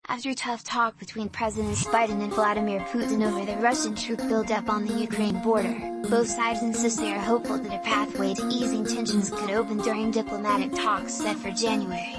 After tough talk between Presidents Biden and Vladimir Putin over the Russian troop buildup on the Ukraine border, both sides insist they are hopeful that a pathway to easing tensions could open during diplomatic talks set for January.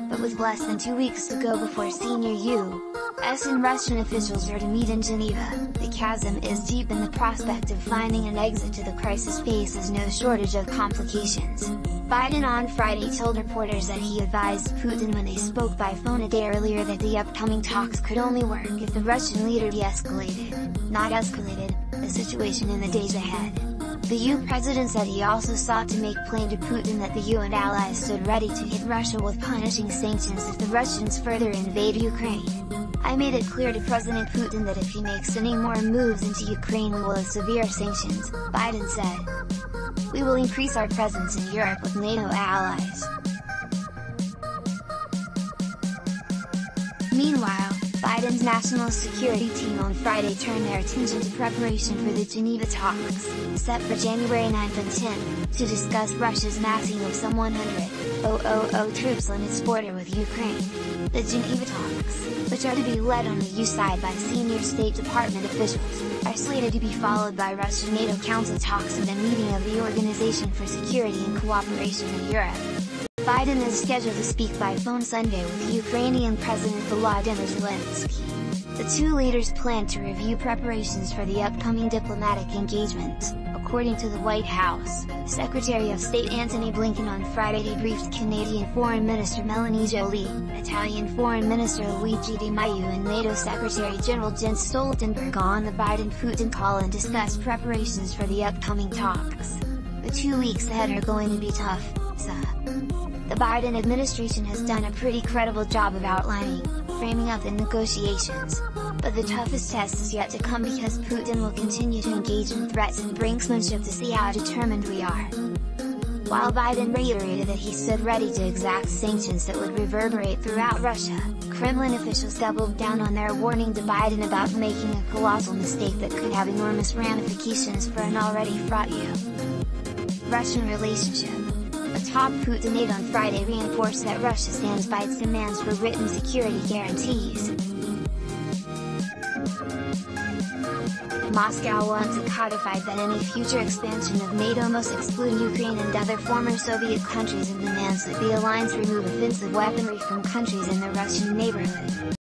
But with less than 2 weeks to go before senior U.S. and Russian officials are to meet in Geneva, the chasm is deep and the prospect of finding an exit to the crisis faces no shortage of complications. Biden on Friday told reporters that he advised Putin when they spoke by phone a day earlier that the upcoming talks could only work if the Russian leader de-escalated, not escalated, the situation in the days ahead. The U.S. president said he also sought to make plain to Putin that the U.S. and allies stood ready to hit Russia with punishing sanctions if the Russians further invade Ukraine. "I made it clear to President Putin that if he makes any more moves into Ukraine we will have severe sanctions," Biden said. "We will increase our presence in Europe with NATO allies." Meanwhile, Biden's national security team on Friday turned their attention to preparation for the Geneva talks, set for January 9th and 10th, to discuss Russia's massing of some 100,000 troops on its border with Ukraine. The Geneva talks, which are to be led on the U side by senior State Department officials, are slated to be followed by Russia-NATO Council talks and a meeting of the Organization for Security and Cooperation in Europe. Biden is scheduled to speak by phone Sunday with Ukrainian President Volodymyr Zelensky. The two leaders plan to review preparations for the upcoming diplomatic engagement, according to the White House. Secretary of State Antony Blinken on Friday debriefed Canadian Foreign Minister Mélanie Joly, Italian Foreign Minister Luigi Maio and NATO Secretary General Jens Stoltenberg on the Biden-Putin call and discussed preparations for the upcoming talks. The 2 weeks ahead are going to be tough, The Biden administration has done a pretty credible job of outlining, framing up the negotiations. But the toughest test is yet to come because Putin will continue to engage in threats and brinksmanship to see how determined we are. While Biden reiterated that he stood ready to exact sanctions that would reverberate throughout Russia, Kremlin officials doubled down on their warning to Biden about making a colossal mistake that could have enormous ramifications for an already fraught U.S.-Russian relationship. A top Putin aide on Friday reinforced that Russia stands by its demands for written security guarantees. Moscow wants it codified that any future expansion of NATO must exclude Ukraine and other former Soviet countries and demands that the alliance remove offensive weaponry from countries in the Russian neighborhood.